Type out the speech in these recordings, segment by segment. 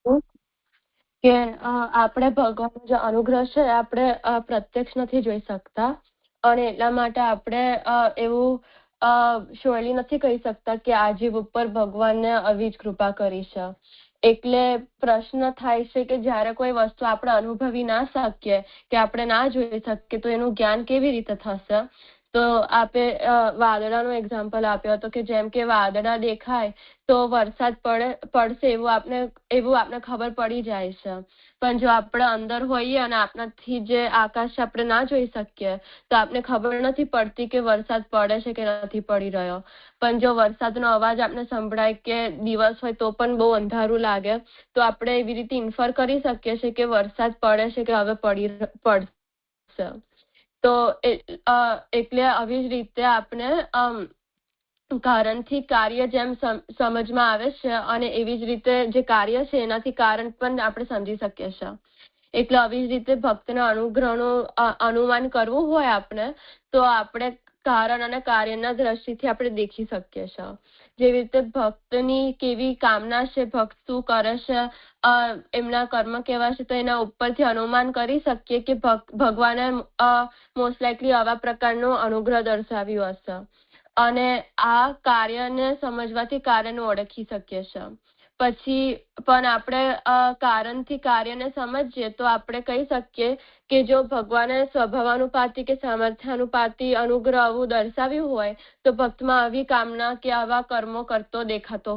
કે આપણે ભગવાનનો જે અનુગ્રહ છે આપણે પ્રત્યક્ષ નથી જોઈ શકતા અને એટલા માટે આપણે એવું શ્યોરલી નથી કહી શકતા કે આ જીવ ઉપર ભગવાનને આવી જ કૃપા કરી છે. એટલે પ્રશ્ન થાય છે કે જ્યારે કોઈ વસ્તુ આપણે અનુભવી ના શકીએ કે આપણે ના જોઈ શકીએ તો એનું જ્ઞાન કેવી રીતે થશે. તો આપે વાદળાનો એક્ઝામ્પલ આપ્યો હતો કે જેમ કે વાદળા દેખાય તો વરસાદ પડશે એવું આપણે ખબર પડી જાય છે. પણ જો આપણે અંદર હોઈએ અને આપણાથી જે આકાશ આપણે ના જોઈ શકીએ તો આપણે ખબર નથી પડતી કે વરસાદ પડે છે કે નથી પડી રહ્યો. પણ જો વરસાદનો અવાજ આપણે સંભળાય કે દિવસ હોય તો પણ બહુ અંધારું લાગે તો આપણે એવી રીતે ઇન્ફર કરી શકીએ છીએ કે વરસાદ પડે છે કે હવે પડશે. તો એટલે આવી જ રીતે આપણે કારણથી કાર્ય જેમ સમજમાં આવે છે અને એવી જ રીતે જે કાર્ય છે એનાથી કારણ પણ આપણે સમજી શકીએ છીએ. એટલે આવી જ રીતે ભક્તના અનુગ્રહનું અનુમાન કરવું હોય આપણે તો આપણે કારણ અને કાર્યના દ્રષ્ટિથી આપણે દેખી શકીએ છીએ. જેવી રીતે ભક્તની કેવી કામના છે, ભક્ત શું કરે છે, એમના કર્મ કેવા છે તો એના ઉપરથી અનુમાન કરી શકીએ કે ભગવાને મોસ્ટ લાઇકલી આવા પ્રકારનો અનુગ્રહ દર્શાવ્યો હશે. અને આ કાર્યને સમજવાથી કાર્યને ઓળખી શકીએ છીએ. પછી પણ આપણે કારણથી કાર્યને સમજીએ તો આપણે કહી શકીએ કે જો ભગવાને સ્વભાવાનુપાતી કે સામર્થ્યાનુપાતી અનુગ્રહ આવું દર્શાવ્યું હોય તો ભક્તમાં આવી કામના કે આવા કર્મો કરતો દેખાતો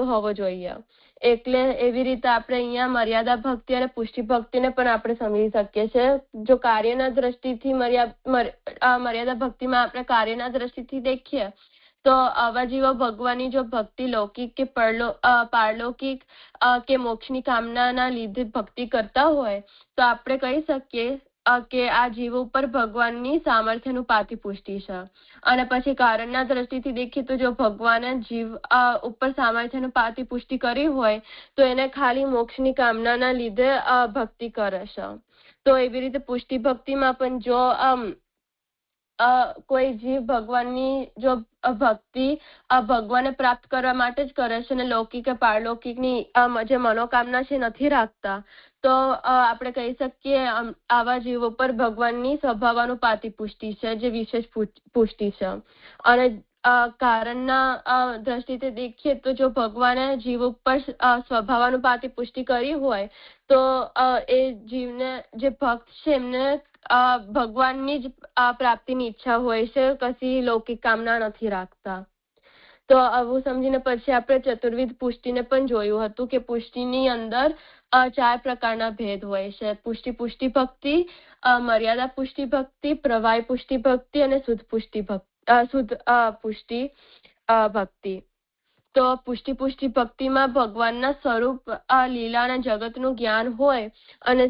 હોવો જોઈએ. એટલે એવી રીતે આપણે અહીંયા મર્યાદા ભક્તિ અને પુષ્ટિ ભક્તિને પણ આપણે સમજી શકીએ છીએ. જો કાર્યના દ્રષ્ટિથી મર્યાદા ભક્તિમાં આપણે કાર્યના દ્રષ્ટિથી દેખીએ તો આવા જીવો ભગવાનની જો ભક્તિ લૌકિક કે પારલૌકિક કે મોક્ષની કામનાના લીધે ભક્તિ કરતા હોય તો આપણે કહી શકીએ કે આ જીવો ઉપર ભગવાનની સામર્થ્યનુપાતી પુષ્ટિ છે. અને પછી કારણના દ્રષ્ટિથી દેખીએ તો જો ભગવાને જીવ ઉપર સામર્થ્યનુપાતી પુષ્ટિ કરી હોય તો એને ખાલી મોક્ષની કામનાના લીધે ભક્તિ કરે છે. તો એવી રીતે પુષ્ટિ ભક્તિમાં પણ જો કોઈ જીવ ભગવાનની જો ભક્તિ ભગવાનને પ્રાપ્ત કરવા માટે જ કરે છે અને લૌકિક કે પારલૌકિકની જે મનોકામના છે નથી રાખતા તો આપણે કહી શકીએ આવા જીવો પર ભગવાનની સ્વભાવાનુપાતી પુષ્ટિ છે જે વિશેષ પુષ્ટિ છે. અને કારણના દ્રષ્ટિથી દેખીએ તો જો ભગવાને જીવ ઉપર સ્વભાવાનુપાતી પુષ્ટિ કરી હોય તો એ જીવને જે ભક્ત છે એમને ભગવાનની જ પ્રાપ્તિની ઈચ્છા હોય છે, કશી લૌકિક કામના નથી રાખતા. તો આવું સમજીને પછી આપણે ચતુર્વિધ પુષ્ટિને પણ જોયું હતું કે પુષ્ટિની અંદર 4 પ્રકારના ભેદ હોય છે. પુષ્ટિ ભક્તિ, મર્યાદા પુષ્ટિ ભક્તિ, પ્રવાય પુષ્ટિ ભક્તિ અને શુદ્ધ પુષ્ટિ ભક્તિ. તો પુષ્ટિ ભક્તિમાં ભગવાનના સ્વરૂપ લીલા અને જગતનું જ્ઞાન હોય અને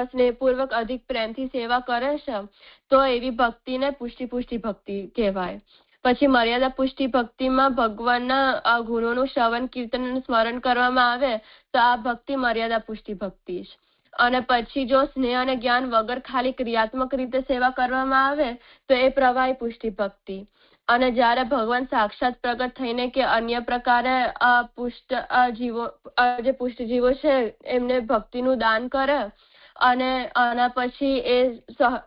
સ્નેહપૂર્વક અધિક પ્રેમથી સેવા કરે છે તો એવી ભક્તિને પુષ્ટિ ભક્તિ કહેવાય. પછી મર્યાદા પુષ્ટિ ભક્તિમાં ભગવાનના ગુણોનું શ્રવણ કીર્તન અને સ્મરણ કરવામાં આવે તો આ ભક્તિ મર્યાદા પુષ્ટિ ભક્તિ છે. અને પછી જો સ્નેહ અને જ્ઞાન વગર ખાલી ક્રિયાત્મક રીતે સેવા કરવામાં આવે તો એ પ્રવાહી પુષ્ટિ ભક્તિ. અને જ્યારે ભગવાન સાક્ષાત પ્રગટ થઈને કે અન્ય પ્રકારે જે પુષ્ટ જીવો છે એમને ભક્તિનું દાન કરે અને આના પછી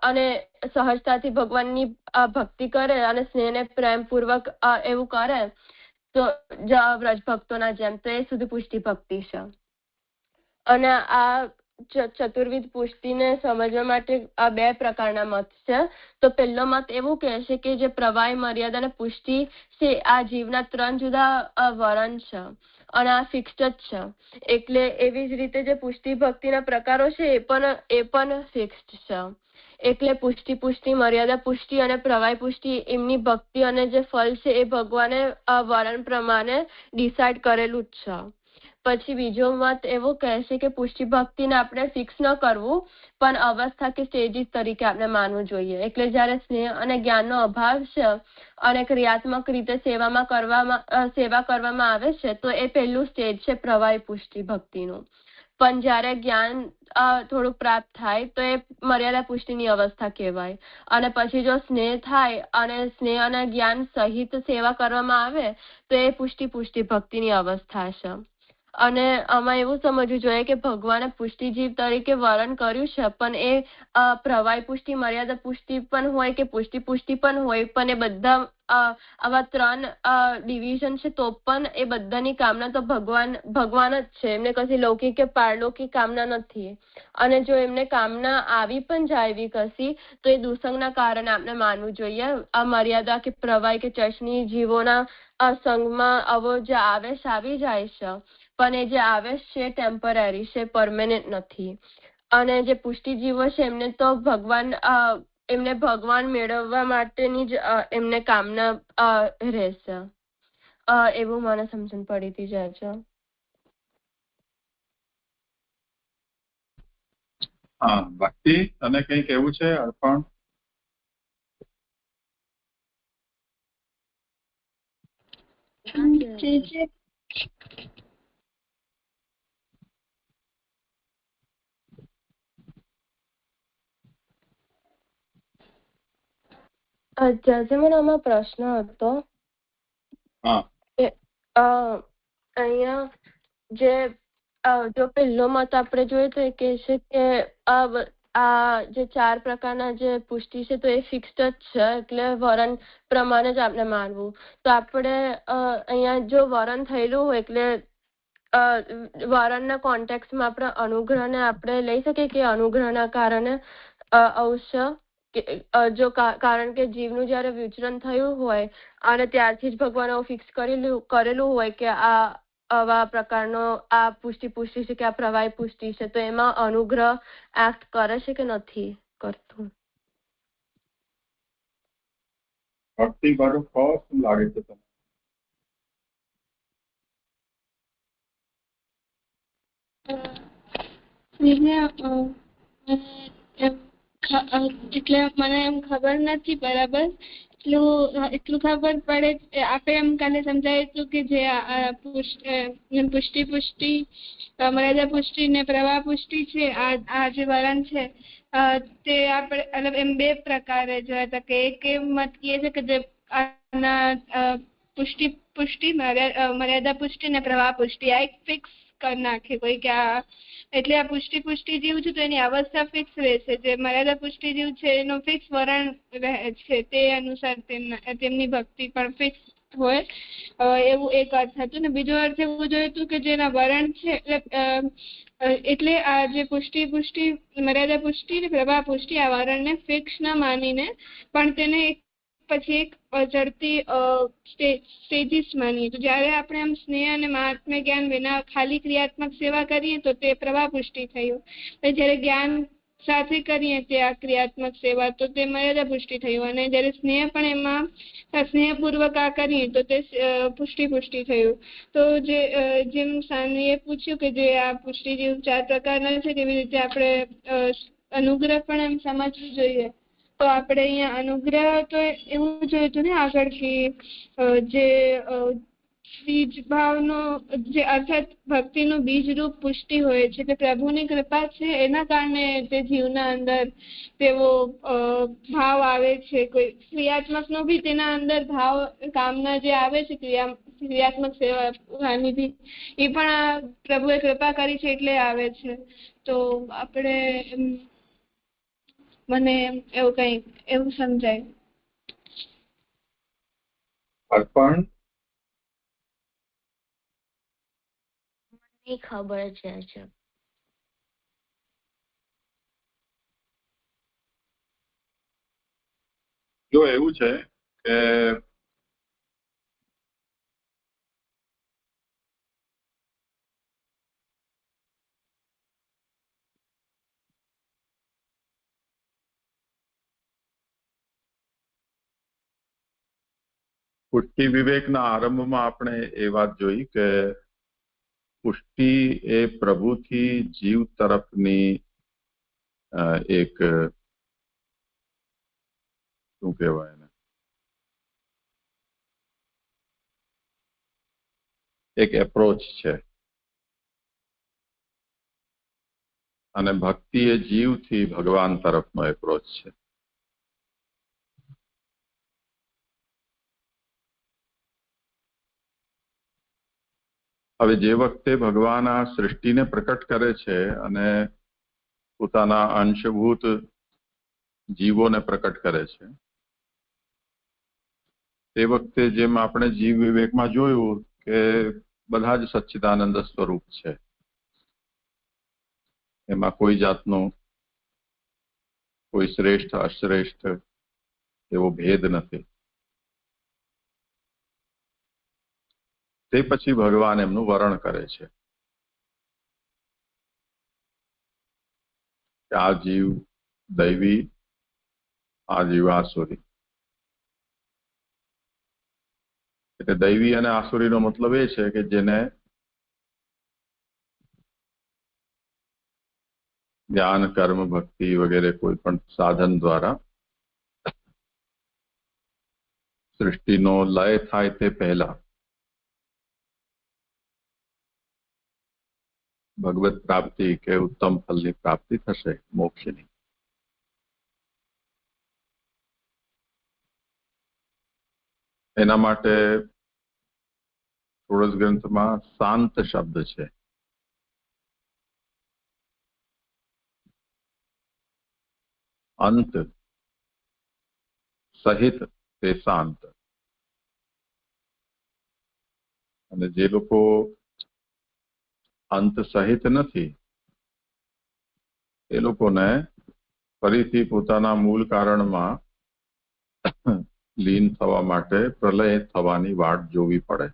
અને સહજતાથી ભગવાનની ભક્તિ કરે અને સ્નેહને પ્રેમપૂર્વક એવું કરે તો વ્રજ ભક્તોના જેમ તો એ સુધી પુષ્ટિ ભક્તિ છે. અને આ ચતુર્વિધ પુષ્ટિને સમજવા માટે આ 2 પ્રકારના મત છે. તો પહેલો મત એવું કહે છે કે જે પ્રવાહ, મર્યાદા અને પુષ્ટિ છે આ જીવના 3 જુદા વરણ છે અને આ ફિક્સ્ડ જ છે. એટલે એવી જ રીતે જે પુષ્ટિ ભક્તિના પ્રકારો છે એ પણ ફિક્સ્ડ છે. એટલે પુષ્ટિ, મર્યાદા પુષ્ટિ અને પ્રવાહ પુષ્ટિ એમની ભક્તિ અને જે ફળ છે એ ભગવાને વરણ પ્રમાણે ડિસાઇડ કરેલું જ છે. પછી બીજો મત એવો કહે છે કે પુષ્ટિ ભક્તિને આપણે ફિક્સ ન કરવું પણ અવસ્થા કે સ્ટેજીસ તરીકે આપણે માનવું જોઈએ. એટલે જ્યારે સ્નેહ અને જ્ઞાનનો અભાવ છે અને ક્રિયાત્મક રીતે સેવા કરવામાં આવે છે તો એ પહેલું સ્ટેજ છે પ્રવાહી પુષ્ટિ ભક્તિનું. પણ જ્યારે જ્ઞાન થોડુંક પ્રાપ્ત થાય તો એ મર્યાદા પુષ્ટિની અવસ્થા કહેવાય. અને પછી જો સ્નેહ થાય અને સ્નેહ અને જ્ઞાન સહિત સેવા કરવામાં આવે તો એ પુષ્ટિ ભક્તિની અવસ્થા છે. અને આમાં એવું સમજવું જોઈએ કે ભગવાને પુષ્ટિજીવ તરીકે વર્ણન કર્યું છે, પણ એ પ્રવાહી પુષ્ટિ, મર્યાદા પુષ્ટિ પણ હોય કે પુષ્ટિ પણ હોય, પણ એ બધા આવા 3 ડિવિઝન છે તો પણ એ બધાની કામના તો ભગવાન જ છે. એમને કશી લૌકિક કે પારલૌકિક કામના નથી. અને જો એમને કામના આવી પણ જાય એવી કશી તો એ દુસંગના કારણે આપણે માનવું જોઈએ. આ મર્યાદા કે પ્રવાહી કે ચર્ચની જીવોના સંઘમાં આવો જે આવેશ આવી જાય છે, પણ એ જે આવેશ છે ટેમ્પરરી છે, પરમેનન્ટ નથી. અને જે પુષ્ટિજીવો છે એમને તો એમને ભગવાન મેળવવા માટેની જ એમને કામના રહેશે. એવું મને સમજણ પડી હતી જજ. હા ભક્તિ, તને કંઈ કહેવું છે? અર્પણ. મને આમાં પ્રશ્ન હતો. અહીંયા જો પહેલો મત આપણે જોઈએ તો એ કહે છે કે આ જે 4 પ્રકારના જે પુષ્ટિ છે તો એ ફિક્સ્ડ જ છે, એટલે વરણ પ્રમાણે જ આપણે માનવું. તો આપણે અહીંયા જો વરણ થયેલું હોય એટલે વરણના કોન્ટેક્સમાં આપણે અનુગ્રહને આપણે લઈ શકીએ કે અનુગ્રહના કારણે અવશ્ય જો કારણ કે જીવનું જ્યારે વિચરણ થયું હોય અને ત્યારથી જ ભગવાને ફિક્સ કરેલું હોય કે આવા પ્રકારનો આ પુષ્ટિ છે કે આ પ્રવાહી પુષ્ટિ છે, તો એમાં અનુગ્રહ એક્ટ કરે છે કે નથી કરતું? ભક્તિ મારું શું લાગે છે તમને? એટલે મને એમ ખબર નથી બરાબર. એટલું ખબર પડે, આપણે એમ કાલે સમજાયું હતું કે જે પુષ્ટિ મર્યાદા પુષ્ટિ ને પ્રવાહ પુષ્ટિ છે, આ જે વરણ છે તે આપણે મતલબ એમ 2 પ્રકારે જોયા હતા. કે એક મત કહે છે કે જે પુષ્ટિ મર્યાદા પુષ્ટિ ને પ્રવાહ પુષ્ટિ આ એક ફિક્સ કરી નાખે કોઈ કે એટલે આ પુષ્ટિ જીવ છે તો એની અવસ્થા ફિક્સ રહેશે. જે મર્યાદા પુષ્ટિ જીવ છે એનો ફિક્સ વરણ રહે છે, તે અનુસાર તેમની ભક્તિ પણ ફિક્સ હોય. એવું એક અર્થ હતું. ને બીજો અર્થ એવું જોયું હતું કે જેના વરણ છે એટલે આ જે પુષ્ટિ મર્યાદા પુષ્ટિ ને પ્રવાહ પુષ્ટિ આ વરણને ફિક્સ ના માનીને પણ તેને પછી એક ચડતી સ્ટેજીસ માનીએ. તો જ્યારે આપણે આમ સ્નેહ અને મહાત્મ્ય જ્ઞાન વિના ખાલી ક્રિયાત્મક સેવા કરીએ તો તે પ્રવાહ પુષ્ટિ થયું. જ્યારે જ્ઞાન સાથે કરીએ તે આ ક્રિયાત્મક સેવા તો તે મર્યાદા પુષ્ટિ થયું. અને જ્યારે સ્નેહ પણ એમાં સ્નેહપૂર્વક આ કરીએ તો તે પુષ્ટિ થયું. તો જેમ સાનવીએ પૂછ્યું કે જે આ પુષ્ટિ જેવું 4 પ્રકારના છે કેવી રીતે આપણે અનુગ્રહ પણ એમ સમજવું જોઈએ. તો આપણે અહીંયા અનુગ્રહ તો એવું જોયું હતું ને આગળ કે જે બીજ ભાવનો જે અર્થાત ભક્તિનું બીજરૂપ પુષ્ટિ હોય છે કે પ્રભુની કૃપા છે એના કારણે તે જીવના અંદર તેવો ભાવ આવે છે. કોઈ ક્રિયાત્મકનો બી તેના અંદર ભાવ કામના જે આવે છે ક્રિયાત્મક સેવાની બી એ પણ પ્રભુએ કૃપા કરી છે એટલે આવે છે. તો આપણે મને એવું સમજાય. અર્પણ. મને ખબર છે. જો એવું છે કે પુષ્ટિ વિવેકના આરંભમાં આપણે એ વાત જોઈ કે પુષ્ટિ એ પ્રભુથી જીવ તરફની એક શું કહેવાય એને એક એપ્રોચ છે. અને ભક્તિ એ જીવથી ભગવાન તરફનો એપ્રોચ છે. હવે જે વખતે ભગવાન આ સૃષ્ટિને પ્રકટ કરે છે અને પોતાના અંશભૂત જીવોને પ્રકટ કરે છે, તે વખતે જેમ આપણે જીવ વિવેકમાં જોયું કે બધા જ સચ્ચિદાનંદ સ્વરૂપ છે, એમાં કોઈ જાતનો કોઈ શ્રેષ્ઠ અશ્રેષ્ઠ એવો ભેદ નથી. તે પછી ભગવાન એમનું વર્ણન કરે છે કે આ જીવ દૈવી, આ જીવ આસુરી. એટલે દૈવી અને આસુરીનો મતલબ એ છે કે જેને જ્ઞાન, કર્મ, ભક્તિ વગેરે કોઈ પણ સાધન દ્વારા સૃષ્ટિનો લય થાય તે પહેલા ભગવત પ્રાપ્તિ કે ઉત્તમ ફલની પ્રાપ્તિ થશે, મોક્ષની. એના માટે ષોડશ ગ્રંથમાં શાંત શબ્દ છે. અંત સહિત તે શાંત. અને જે લોકો અંત સહિત નથી, એ લોકોને ફરીથી પોતાના મૂળ કારણમાં લીન થવા માટે પ્રલય થવાની વાટ જોવી પડે.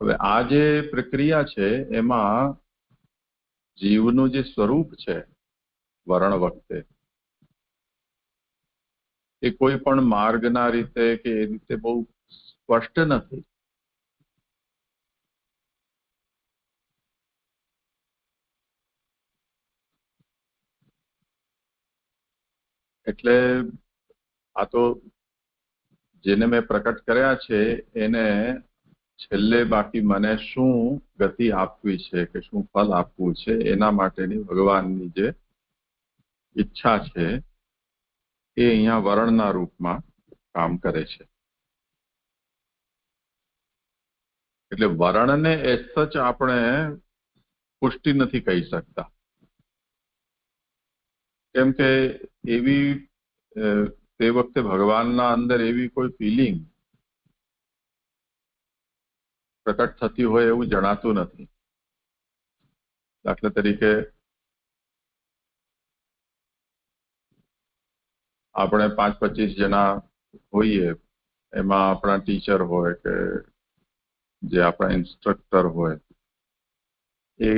હવે આ જે પ્રક્રિયા છે એમાં જીવનું જે સ્વરૂપ છે વરણ વખતે, એ કોઈ પણ માર્ગના રીતે કે એ રીતે બહુ સ્પષ્ટ નથી. એટલે આ તો જેને મેં પ્રકટ કર્યા છે એને છેલ્લે બાકી મને શું ગતિ આપવી છે કે શું ફલ આપવું છે, એના માટેની ભગવાનની જે ઈચ્છા છે એ અહીંયા વર્ણના રૂપમાં કામ કરે છે. એટલે વર્ણને એજ સચ આપણે પુષ્ટિ નથી કહી શકતા, કેમ કે એવી તે વખતે ભગવાનના અંદર એવી કોઈ ફિલિંગ પ્રકટ થતી હોય એવું જણાતું નથી. દાખલા તરીકે આપણે 5-25 જણા હોઈએ, એમાં આપણા ટીચર હોય કે જે આપણા ઇન્સ્ટ્રક્ટર હોય, એ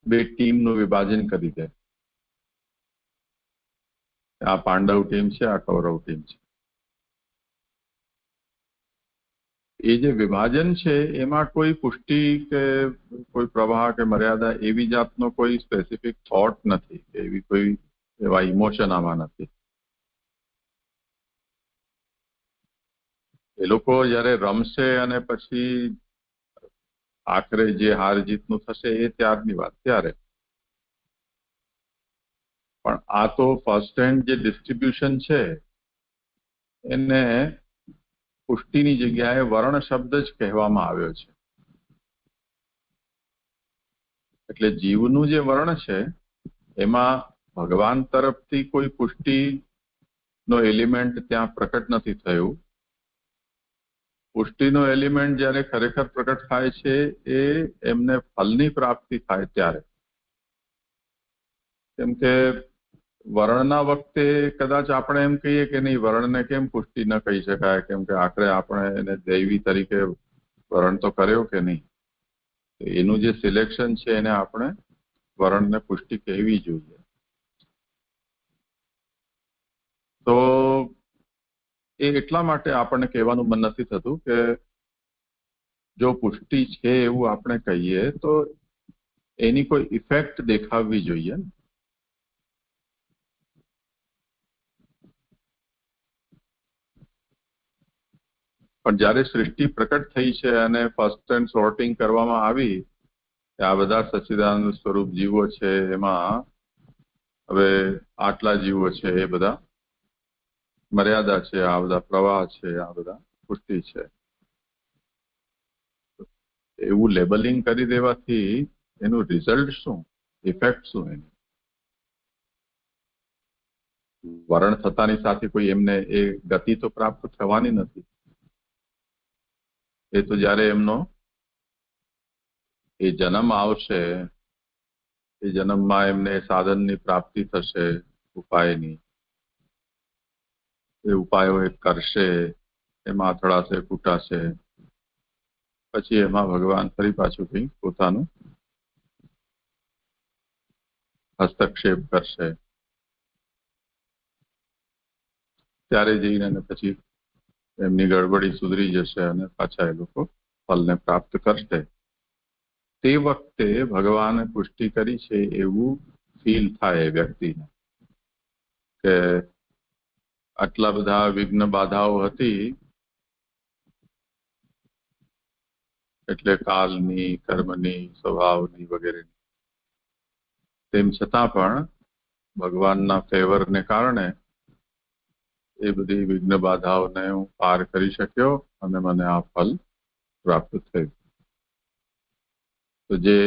બે ટીમનું વિભાજન કરી દે. આ પાંડવ ટીમ છે, આ કૌરવ ટીમ છે. એ જે વિભાજન છે એમાં કોઈ પુષ્ટિ કે કોઈ પ્રવાહ કે મર્યાદા એવી જાતનો કોઈ સ્પેસિફિક થોટ નથી, એવી કોઈ એવા ઇમોશન આમાં નથી. એ લોકો જયારે રમશે અને પછી આખરે જે હાર જીતનું થશે એ ત્યારની વાત ત્યારે. પણ આ તો ફર્સ્ટ હેન્ડ જે ડિસ્ટ્રીબ્યુશન છે એને પુષ્ટિની જગ્યાએ વર્ણ શબ્દ જ કહેવામાં આવ્યો છે. એટલે જીવનું જે વર્ણ છે એમાં ભગવાન તરફથી કોઈ પુષ્ટિનો એલિમેન્ટ ત્યાં પ્રકટ નથી થયું. પુષ્ટિનો એલિમેન્ટ જ્યારે ખરેખર પ્રકટ થાય છે એ એમને ફલની પ્રાપ્તિ થાય ત્યારે. કેમ કે વર્ણના વખતે કદાચ આપણે એમ કહીએ કે નહીં, વર્ણને કેમ પુષ્ટિ ન કહી શકાય, કેમ કે આખરે આપણે એને દૈવી તરીકે વર્ણ તો કર્યો કે નહીં. એનું જે સિલેક્શન છે એને આપણે વર્ણને પુષ્ટિ કહેવી જોઈએ. તો એ એટલા માટે આપણને કહેવાનું મન નથી થતું કે જો પુષ્ટિ છે એવું આપણે કહીએ તો એની કોઈ ઇફેક્ટ દેખાવવી જોઈએ. પણ જ્યારે સૃષ્ટિ પ્રકટ થઈ છે અને ફર્સ્ટ એન્ડ સોર્ટિંગ કરવામાં આવી, આ બધા સચ્ચિદાનંદ સ્વરૂપ જીવો છે, એમાં હવે આટલા જીવો છે એ બધા મર્યાદા છે, આ બધા પ્રવાહ છે, આ બધા પુષ્ટિ છે, એવું લેબલિંગ કરી દેવાથી એનું રિઝલ્ટ શું, ઇફેક્ટ શું? એની વરણ થતાની સાથે કોઈ એમને એ ગતિ તો પ્રાપ્ત થવાની નથી. એ તો જ્યારે એમનો એ જન્મ આવશે, એ જન્મમાં એમને સાધનની પ્રાપ્તિ થશે, ઉપાયની. એ ઉપાયો એ કરશે, એમાં અથડાશે, કૂટાશે, પછી એમાં ભગવાન ફરી પાછું કંઈ પોતાનું હસ્તક્ષેપ કરશે. ત્યારે જઈને પછી એમની ગડબડી સુધરી જશે અને પાછા એ લોકો ફલને પ્રાપ્ત કરશે. તે વખતે ભગવાને પુષ્ટિ કરી છે એવું ફીલ થાય વ્યક્તિને કે આટલા બધા વિઘ્ન બાધાઓ હતી, એટલે કાલની, કર્મની, સ્વભાવની વગેરેની, તેમ છતાં પણ ભગવાનના ફેવરને કારણે એ બધી વિઘ્ન બાધાઓને હું પાર કરી શક્યો અને મને આ ફલ પ્રાપ્ત થયું. તો જે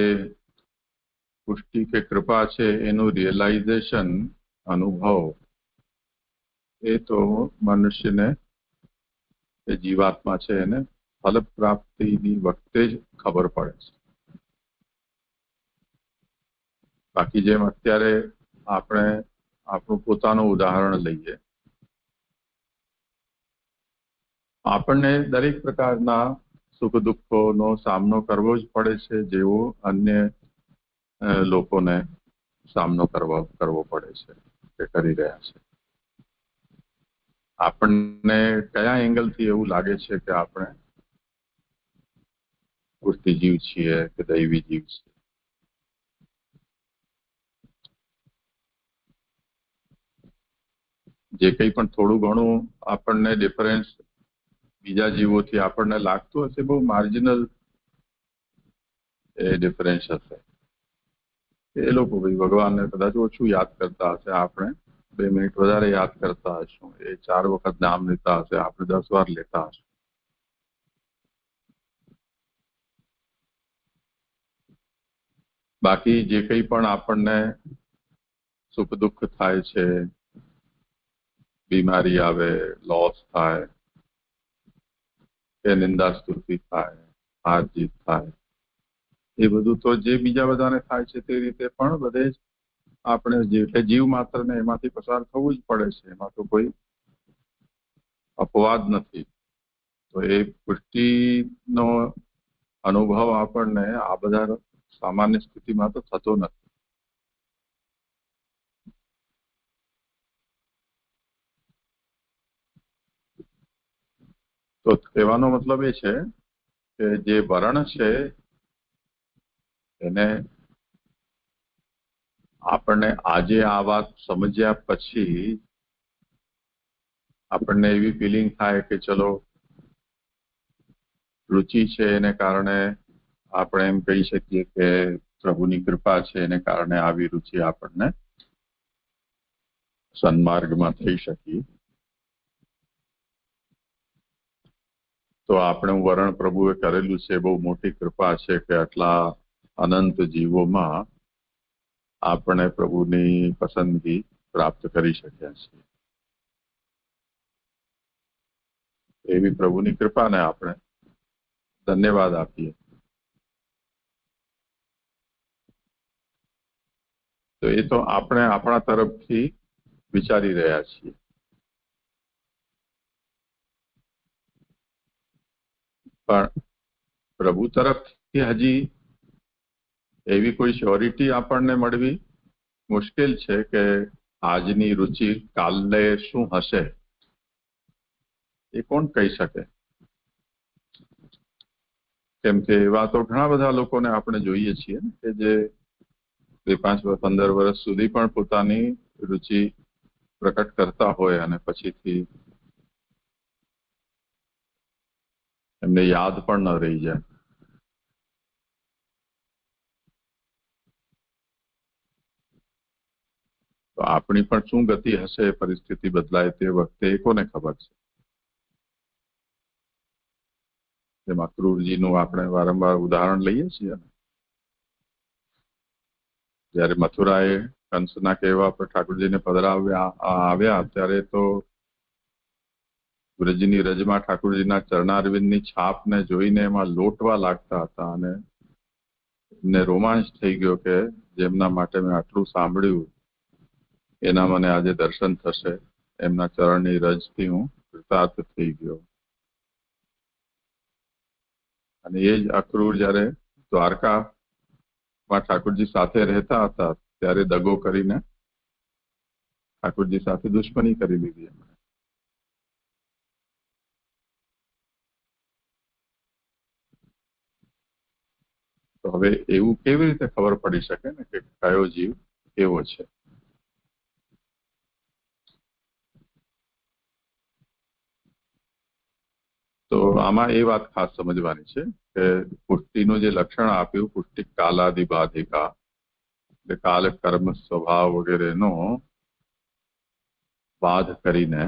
પુષ્ટિ કે કૃપા છે એનું રિયલાઇઝેશન, અનુભવ, એ તો મનુષ્યને, એ જીવાત્મા છે એને ફલ પ્રાપ્તિની વખતે જ ખબર પડે છે. બાકી જેમ અત્યારે આપણે આપણું પોતાનું ઉદાહરણ લઈએ, આપણને દરેક પ્રકારના સુખ દુઃખોનો સામનો કરવો જ પડે છે, જેવો અન્ય લોકોને સામનો કરવો પડે છે, કે કરી રહ્યા છે. આપણને કયા એંગલથી એવું લાગે છે કે આપણે પુષ્ટિ જીવ છીએ કે દૈવી જીવ છીએ? જે કંઈ પણ થોડું ઘણું આપણને ડિફરન્સ બીજા જીવોથી આપણને લાગતું હશે, બહુ માર્જિનલ એ ડિફરન્સ હશે. એ લોકો ભાઈ ભગવાનને કદાચ ઓછું યાદ કરતા હશે, આપણે 2 મિનિટ વધારે યાદ કરતા હશું. એ 4 વખત નામ લેતા હશે, આપણે 10 વાર લેતા હશું. બાકી જે કંઈ પણ આપણને સુખ દુઃખ થાય છે, બીમારી આવે, લોસ થાય, કે નિંદા સ્તુતિ થાય, હાર જીત થાય, એ બધું તો જે બીજા બધાને થાય છે તે રીતે પણ બધે જ આપણે એટલે જીવ માત્રને એમાંથી પસાર થવું જ પડે છે. એમાં તો કોઈ અપવાદ નથી. તો એ પુષ્ટિનો અનુભવ આપણને આ બધા સામાન્ય સ્થિતિમાં તો થતો નથી. તો કહેવાનો મતલબ એ છે કે જે વરણ છે એને આપણને આજે આ વાત સમજ્યા પછી આપણને એવી ફિલિંગ થાય કે ચલો રુચિ છે એને કારણે આપણે એમ કહી શકીએ કે પ્રભુની કૃપા છે એને કારણે આવી રુચિ આપણને સન્માર્ગમાં થઈ શકી. તો આપણે વરણ પ્રભુએ કરેલું છે, બહુ મોટી કૃપા છે કે આટલા અનંત જીવોમાં આપણે પ્રભુની પસંદગી પ્રાપ્ત કરી શક્યા છીએ. એવી પ્રભુની કૃપાને આપણે ધન્યવાદ આપીએ. તો એ તો આપણે આપણા તરફથી વિચારી રહ્યા છીએ. પણ પ્રભુ તરફથી હજી એવી કોઈ શ્યોરિટી આપણને મળવી મુશ્કેલ છે કે આજની રુચિ કાલે શું હશે એ કોણ કહી શકે? કેમ કે એવા તો ઘણા બધા લોકોને આપણે જોઈએ છીએ કે જે 5-15 વર્ષ સુધી પણ પોતાની રુચિ પ્રકટ કરતા હોય અને પછીથી એમને યાદ પણ ન રહી જાય. તો આપણી પણ શું ગતિ હશે, પરિસ્થિતિ બદલાય તે વખતે એ કોને ખબર છે. જેમ અક્રૂરજીનું આપણે વારંવાર ઉદાહરણ લઈએ છીએ. જયારે મથુરાએ કંસના કહેવા પર ઠાકોરજીને આવ્યા ત્યારે તો વ્રજની રજમાં ઠાકોરજીના ચરણારવિંદની છાપને જોઈને એમાં લોટવા લાગતા હતા અને એમને રોમાંચ થઈ ગયો કે જેમના માટે મેં આટલું સાંભળ્યું એના મને આજે દર્શન થશે. એમના ચરણની રજથી હું કૃતાર્થ થઈ ગયો. અને એ જ અક્રૂર જયારે દ્વારકામાં ઠાકોરજી સાથે રહેતા હતા ત્યારે દગો કરીને ઠાકોરજી સાથે દુશ્મની કરી લીધી. તો હવે એવું કેવી રીતે ખબર પડી શકે ને કે કયો જીવ કેવો છે. તો આમાં એ વાત ખાસ સમજવાની છે કે પુષ્ટિનું જે લક્ષણ આપ્યું, પુષ્ટિ કાલાદિબાધિકા, એટલે કાલ કર્મ સ્વભાવ વગેરેનો બાધ કરીને,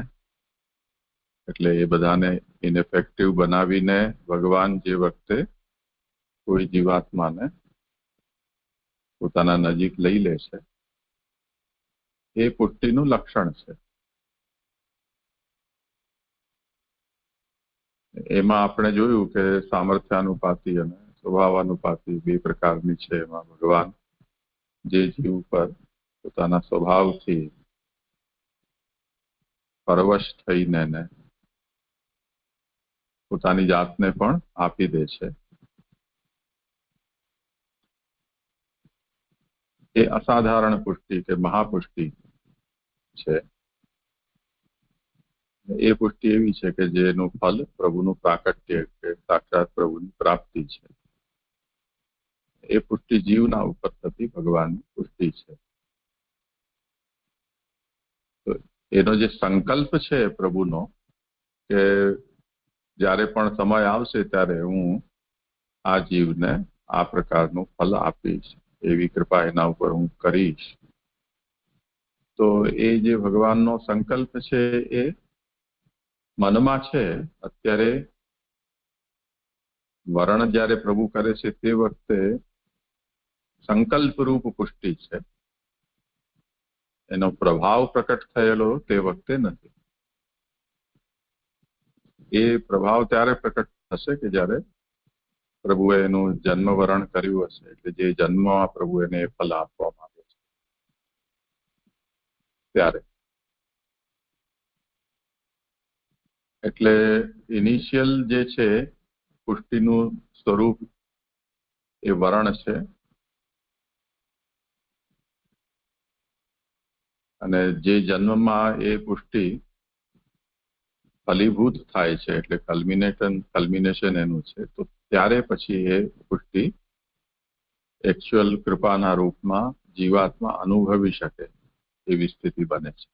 એટલે એ બધાને ઇનએફેક્ટિવ બનાવીને ભગવાન જે વખતે કોઈ જીવાત્માને પોતાના નજીક લઈ લે છે એ પુષ્ટિનું લક્ષણ છે. એમાં આપણે જોયું કે સામર્થ્યાનુપાતી અને સ્વભાવાનુપાતી બે પ્રકારની છે. એમાં ભગવાન જે જીવ પર પોતાના સ્વભાવથી પરવશ થઈને પોતાની જાતને પણ આપી દે છે એ અસાધારણ પુષ્ટિ કે મહાપુષ્ટિ છે. એ પુષ્ટિ એવી છે કે જેનું ફલ પ્રભુનું પ્રાકટ્ય કે સાક્ષાત પ્રભુની પ્રાપ્તિ છે. એ પુષ્ટિ જીવના ઉપર થતી ભગવાનની પુષ્ટિ છે. તો એનો જે સંકલ્પ છે પ્રભુનો કે જ્યારે પણ સમય આવશે ત્યારે હું આ જીવને આ પ્રકારનું ફલ આપીશ, એવી કૃપા એના ઉપર હું કરીશ. તો એ જે ભગવાનનો સંકલ્પ છે એ મનમાં છે. અત્યારે વરણ જ્યારે પ્રભુ કરે છે તે વખતે સંકલ્પ રૂપ પુષ્ટિ છે. એનો પ્રભાવ પ્રકટ થયેલો તે વખતે નથી. એ પ્રભાવ ત્યારે પ્રકટ થશે કે જ્યારે પ્રભુએ એનું જન્મ વરણ કર્યું હશે, એટલે જે જન્મમાં પ્રભુ એને ફલ આપવા માંગે છે ત્યારે. એટલે ઇનિશિયલ જે છે પુષ્ટિનું સ્વરૂપ એ વરણ છે, અને જે જન્મમાં એ પુષ્ટિ ફલીભૂત થાય છે, એટલે કલ્મિનેશન એનું છે, તો ત્યારે પછી એ પુષ્ટિ એકચ્યુઅલ કૃપાના રૂપમાં જીવાત્મા અનુભવી શકે એવી સ્થિતિ બને છે.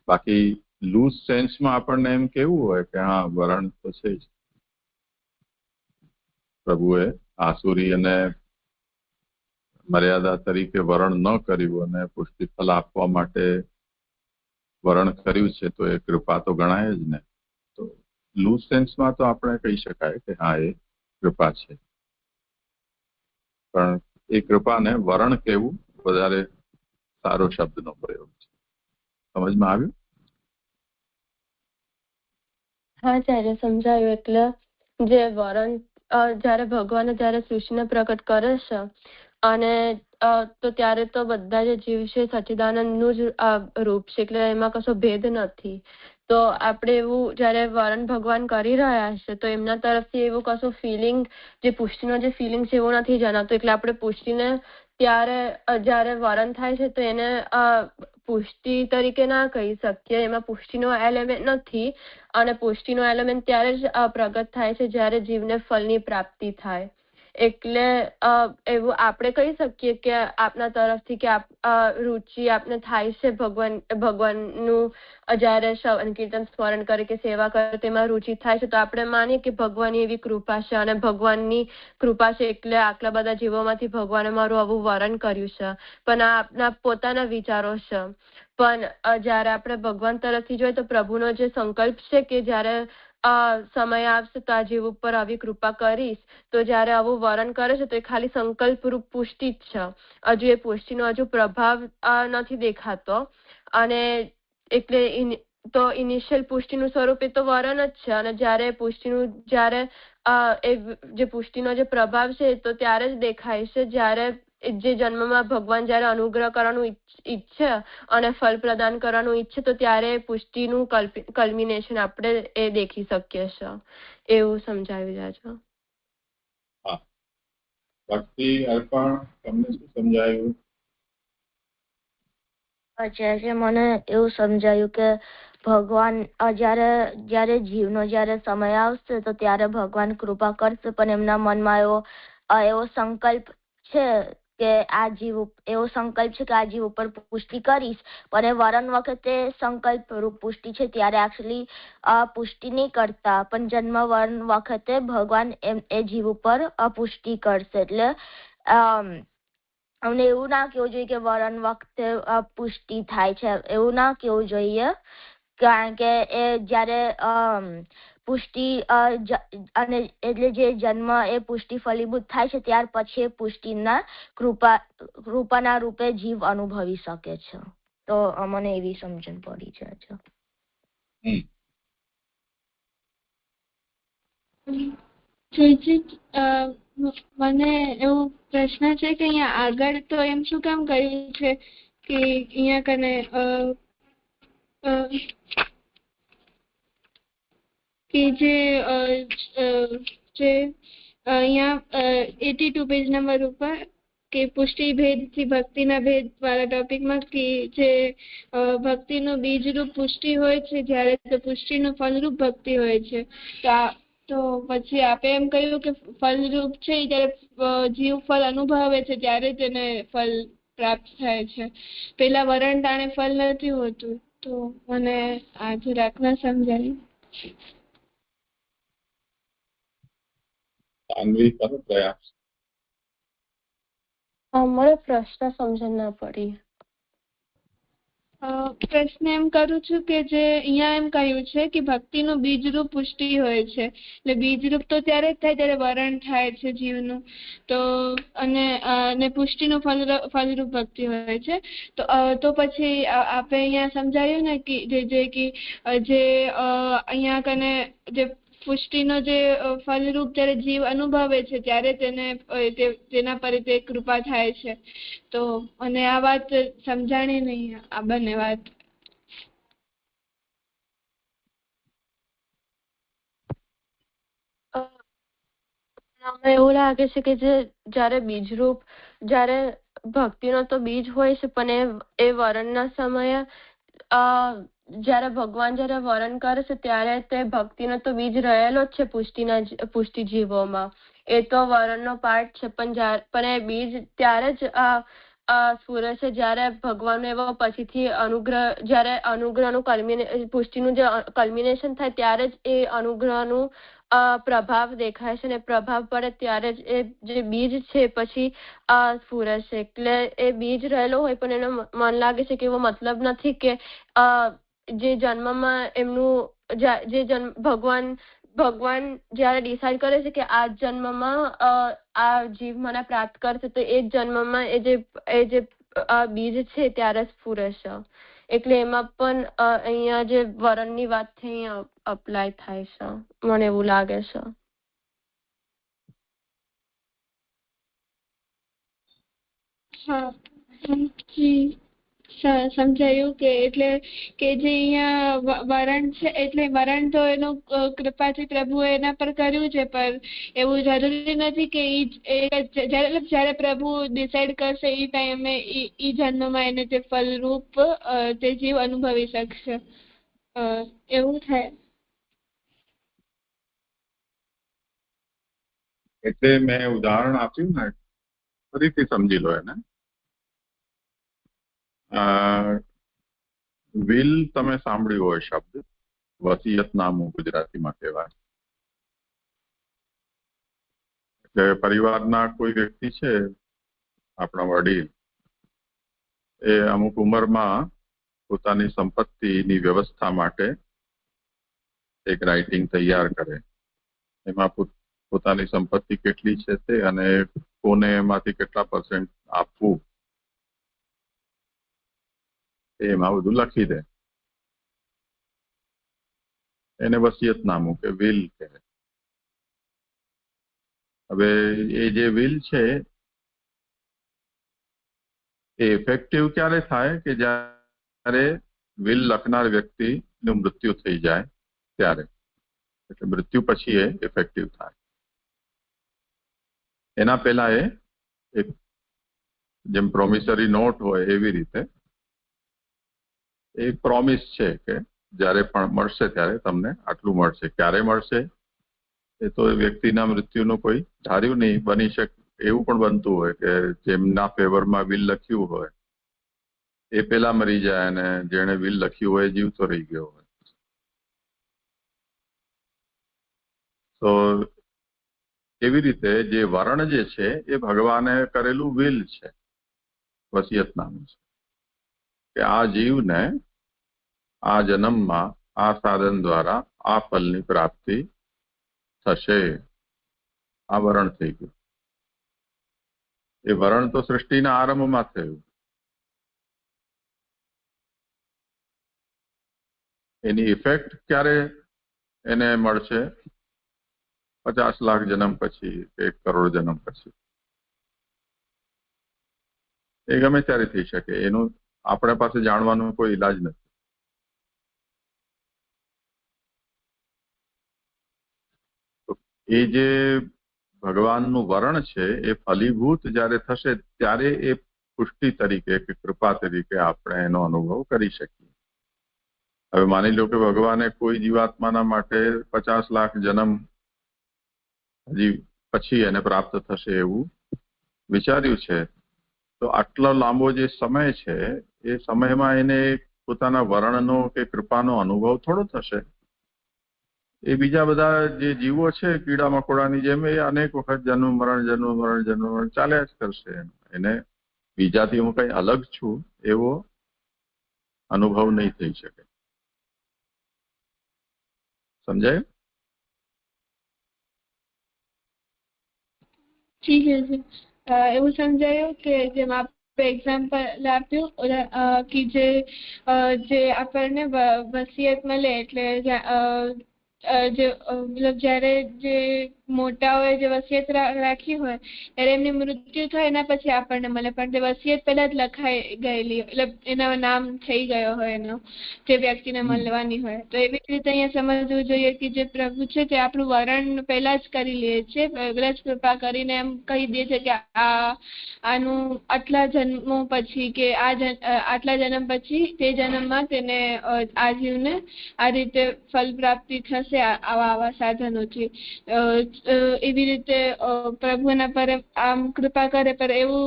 બાકી લૂઝ સેન્સમાં આપણને એમ કેવું હોય કે હા વરણ તો છે જ. પ્રભુએ આસુરી અને મર્યાદા તરીકે વરણ ન કર્યું અને પુષ્ટિ ફલ આપવા માટે વરણ કર્યું છે, તો એ કૃપા તો ગણાય જ ને. તો લૂઝ સેન્સમાં તો આપણે કહી શકાય કે હા એ કૃપા છે, પણ એ કૃપાને વરણ કહેવું વધારે સારો શબ્દનો પ્રયોગ છે. સમજમાં આવ્યું? હા આચાર્ય, સમજાયું. એટલે જે વરણ જયારે ભગવાન જયારે સૃષ્ટિને પ્રકટ કરે છે અને તો ત્યારે તો બધા જે જીવ છે સચ્ચિદાનંદનું જ રૂપ છે, એટલે એમાં કશો ભેદ નથી. તો આપણે એવું જયારે વરણ ભગવાન કરી રહ્યા છે તો એમના તરફથી એવું કશું ફિલિંગ, જે પુષ્ટિનો જે ફિલિંગ છે એવું નથી જણાતું. એટલે આપણે પુષ્ટિને ત્યારે જયારે વરણ થાય છે તો એને પુષ્ટિ તરીકે ના કહી શકીએ, એમાં પુષ્ટિનો એલિમેન્ટ નથી. અને પુષ્ટિનો એલિમેન્ટ ત્યારે જ પ્રગટ થાય છે જ્યારે જીવને ફલની પ્રાપ્તિ થાય. એટલે એવું આપણે કહી શકીએ કે આપના તરફથી કે રુચિ આપને થાય છે ભગવાનનું જ્યારે કીર્તન સ્મરણ કરે કે સેવા કરે તેમાં રુચિ થાય છે, તો આપણે માનીએ કે ભગવાનની એવી કૃપા છે અને ભગવાનની કૃપા છે એટલે આટલા બધા જીવોમાંથી ભગવાને મારું આવું વરણ કર્યું છે. પણ આ આપના પોતાના વિચારો છે. પણ જ્યારે આપણે ભગવાન તરફથી જોઈએ તો પ્રભુનો જે સંકલ્પ છે કે જ્યારે સમય આવશે તો આ જીવ ઉપર આવી કૃપા કરીશ, તો જ્યારે આવું વરણ કરે છે તો એ ખાલી સંકલ્પ રૂપ પુષ્ટિ જ છે. હજુ એ પુષ્ટિનો હજુ પ્રભાવ નથી દેખાતો. અને એટલે તો ઇનિશિયલ પુષ્ટિનું સ્વરૂપ એ તો વરણ જ છે. અને જ્યારે પુષ્ટિનું જ્યારે એ જે પુષ્ટિનો જે પ્રભાવ છે તો ત્યારે જ દેખાય છે જ્યારે જે જન્મમાં ભગવાન જ્યારે અનુગ્રહ કરવાનું ઈચ્છે અને ફળ પ્રદાન કરવાનું ઈચ્છે તો ત્યારે પુષ્ટિનું કલ્મિનેશન આપણે એ દેખી શકીએ છીએ. એવું સમજાવી રહ્યા છો. ભક્તિ અર્પણ તમને શું સમજાયું? અચ્છા, મને એવું સમજાયું કે ભગવાન જ્યારે જીવનો જ્યારે સમય આવશે તો ત્યારે ભગવાન કૃપા કરશે, પણ એમના મનમાં એવો સંકલ્પ છે કે આ જીવ ઉપર પુષ્ટિ કરીશ, પણ એ વરણ વખતે સંકલ્પ રૂપ પુષ્ટિ છે ત્યારે એકચ્યુઅલી પુષ્ટિ નહીં કરતા, પણ જન્મ વરણ વખતે ભગવાન એ જીવ ઉપર પુષ્ટિ કરશે. એટલે અમને એવું ના કેવું જોઈએ કે વરણ વખતે પુષ્ટિ થાય છે, એવું ના કેવું જોઈએ. કારણ કે એ જ્યારે પુષ્ટિ અને એટલે જે જન્મ એ પુષ્ટિ ફલીભૂત થાય છે ત્યાર પછી એ પુષ્ટિના કૃપાના રૂપે જીવ અનુભવી શકે છે. તો મને એવી સમજણ પડી છે. મને એવું પ્રશ્ન છે કે અહીંયા આગળ તો એમ શું કામ કહ્યું છે કે અહીંયા કને કે જે અહીંયા 82 પેજ નંબર ઉપર કે પુષ્ટિ ભેદ થી ભક્તિના ભેદ વાળા ટોપિકમાં કે જે ભક્તિનું બીજરૂપ પુષ્ટિ હોય છે જ્યારે તો પુષ્ટિનું ફલરૂપ ભક્તિ હોય છે. તો પછી આપે એમ કહ્યું કે ફલરૂપ છે જ્યારે જીવ ફલ અનુભવે છે ત્યારે તેને ફલ પ્રાપ્ત થાય છે, પેલા વરણ ટાણે ફલ નથી હોતું. તો મને આ જરાક ના સમજાયું. મને પ્રશ્ન સમજણ ના પડી. પ્રશ્ન એમ કરું છું કે જે અહીંયા એમ કહ્યું છે કે ભક્તિનું બીજરૂપ પુષ્ટિ હોય છે, એટલે બીજરૂપ તો ત્યારે જ થાય જ્યારે વરણ થાય છે જીવનું, તો અને પુષ્ટિનું ફલરૂપ ભક્તિ હોય છે. તો પછી આપણે અહીંયા સમજાયું ને કે જે અહીંયા કને જે પુષ્ટિનો જે ફલરૂપ જ્યારે જીવ અનુભવે છે ત્યારે તેના પર તે કૃપા થાય છે. તો મને આ વાત સમજાણી નહીં, આ બંને વાત. એવું લાગે છે કે જ્યારે બીજરૂપ જ્યારે ભક્તિનો તો બીજ હોય છે પણ એ વરણના સમયે જ્યારે ભગવાન જ્યારે વરણ કરે છે ત્યારે તે ભક્તિનો તો બીજ રહેલો જ છે પુષ્ટિ જીવોમાં. એ તો વરણનો પાર્ટ છે, પણ એ બીજ ત્યારે જ સ્ફુરે છે જ્યારે ભગવાન એવો પછીથી જ્યારે અનુગ્રહનું પુષ્ટિનું જે કલ્મિનેશન થાય ત્યારે જ એ અનુગ્રહનું પ્રભાવ દેખાય છે, અને પ્રભાવ પડે ત્યારે જ એ જે બીજ છે પછી સ્ફુરે છે. એટલે એ બીજ રહેલો હોય પણ એનો મન લાગે છે કે એવો મતલબ નથી કે જે જન્મમાં એમનું ભગવાન જયારે ડિસાઈડ કરે છે કે આ જન્મમાં આ જીવ મને પ્રાપ્ત કરશે તો એ જન્મમાં એ જે બીજ છે ત્યારે સ્ફુરે છે. એટલે એમાં પણ અહીંયા જે વરણની વાત છે અહીંયા અપ્લાય થાય છે, મને એવું લાગે છે. સમજાયું કે એટલે કે જે અહીંયા વરણ છે એટલે વરણ તો એનું કૃપાથી પ્રભુએ એના પર કર્યું છે, પણ એવું જરૂરી નથી કે જ્યારે પ્રભુ ડિસાઈડ કરશે એ ટાઈમે એ જન્મમાં એને તે ફલરૂપ તે જીવ અનુભવી શકશે, એવું થાય. એટલે મેં ઉદાહરણ આપ્યું ને, ફરીથી સમજી લો એને. વિલ તમે સાંભળ્યું હોય શબ્દ, વસિયતનામું ગુજરાતીમાં કહેવાય. એટલે પરિવારના કોઈ વ્યક્તિ છે, આપણા વડીલ, એ અમુક ઉંમરમાં પોતાની સંપત્તિની વ્યવસ્થા માટે એક રાઇટિંગ તૈયાર કરે. એમાં પોતાની સંપત્તિ કેટલી છે તે અને કોને એમાંથી કેટલા % આપવું એમાં બધું લખી દે. એને વસિયતનામું કે વિલ કહે. હવે એ જે વિલ છે એ ઇફેક્ટિવ ક્યારે થાય કે જ્યારે વિલ લખનાર વ્યક્તિનું મૃત્યુ થઈ જાય ત્યારે. એટલે મૃત્યુ પછી એ ઇફેક્ટિવ થાય. એના પહેલા એ એક જેમ પ્રોમિસરી નોટ હોય એવી રીતે એક પ્રોમિસ છે કે જ્યારે પણ મળશે ત્યારે તમને આટલું મળશે. ક્યારે મળશે એ તો વ્યક્તિના મૃત્યુનું કોઈ ધાર્યું નહીં. બની શકે એવું પણ બનતું હોય કે જેમના ફેવરમાં વિલ લખ્યું હોય એ પેલા મરી જાય અને જેણે વિલ લખ્યું હોય જીવતો રહી ગયો હોય. તો એવી રીતે જે વરણ જે છે એ ભગવાને કરેલું વિલ છે, વસિયતનામું છે કે આ જીવને આ જન્મમાં આ સાધન દ્વારા આ ફલની પ્રાપ્તિ થશે. આ વરણ થઈ ગયું. એ વરણ તો સૃષ્ટિના આરંભમાં થયું. એની ઇફેક્ટ ક્યારે એને મળશે? 50 લાખ જન્મ પછી, 1 કરોડ જન્મ પછી. એ ગમે ત્યારે થઈ શકે. એનું આપણા પાસે જાણવાનો કોઈ ઈલાજ નથી. એ જે ભગવાનનું વરણ છે એ ફલીભૂત જ્યારે થશે ત્યારે એ પુષ્ટિ તરીકે કે કૃપા તરીકે આપણે એનો અનુભવ કરી શકીએ. હવે માની લો કે ભગવાને કોઈ જીવાત્માના માટે 50 લાખ જન્મ હજી પછી એને પ્રાપ્ત થશે એવું વિચાર્યું છે, તો આટલો લાંબો જે સમય છે એ સમયમાં એને પોતાના વર્ણનો કે કૃપાનો અનુભવ થોડો થશે. એ બીજા બધા જે જીવો છે કીડા મકોડાની જેમ એ અનેક વખત જન્મ મરણ ચાલ્યા જ કરશે. એને બીજાથી હું કઈ અલગ છું એવો અનુભવ નહીં થઈ શકે. સમજાય? ઠીક છે. એવું સમજાયું કે જેમ આપણે એક્ઝામ્પલ આપ્યું કે જે આપણને વસિયત મળે એટલે મતલબ જ્યારે જે મોટાઓએ જે વસિયત રાખી હોય ત્યારે એમની મૃત્યુ થાય એના પછી આપણને મળે, પણ તે વસિયત પહેલા જ લખાઈ ગયેલી મતલબ એના નામ થઈ ગયો હોય એનો જે વ્યક્તિને મળવાની હોય. તો એવી જ રીતે અહીંયા સમજવું જોઈએ કે જે પ્રભુ છે તે આપણું વરણ પહેલા જ કરી લે છે, પહેલા જ કૃપા કરીને એમ કહી દે છે કે આનું આટલા જન્મો પછી કે આટલા જન્મ પછી તે જન્મમાં તેને આ જીવને આ રીતે ફલ પ્રાપ્તિ થશે આવા સાધનોથી. એવી રીતે પ્રભુના પર આમ કૃપા કરે. પર એવું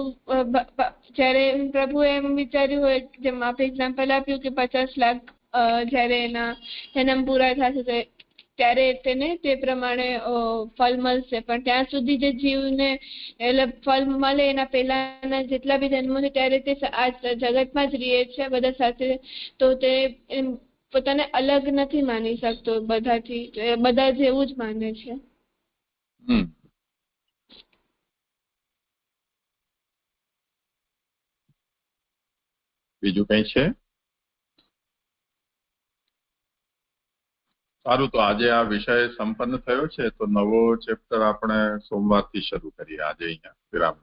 જ્યારે પ્રભુએ એમ વિચાર્યું હોય, જેમ આપણે એક્ઝામ્પલ આપ્યું કે 50 લાખ જ્યારે એના જન્મ પૂરા થશે ત્યારે તેને તે પ્રમાણે ફળ મળશે. પણ ત્યાં સુધી જે જીવને એટલે ફળ મળે એના પહેલાના જેટલા બી જન્મો છે ત્યારે તે આ જગતમાં જ રહે છે બધા સાથે. તો તે પોતાને અલગ નથી માની શકતો બધાથી, બધા જેવું જ માને છે. બીજું કઈ છે? સારું, તો આજે આ વિષય સંપન્ન થયો છે. તો નવો ચેપ્ટર આપણે સોમવારથી શરૂ કરીએ. આજે અહીંયા વિરામ.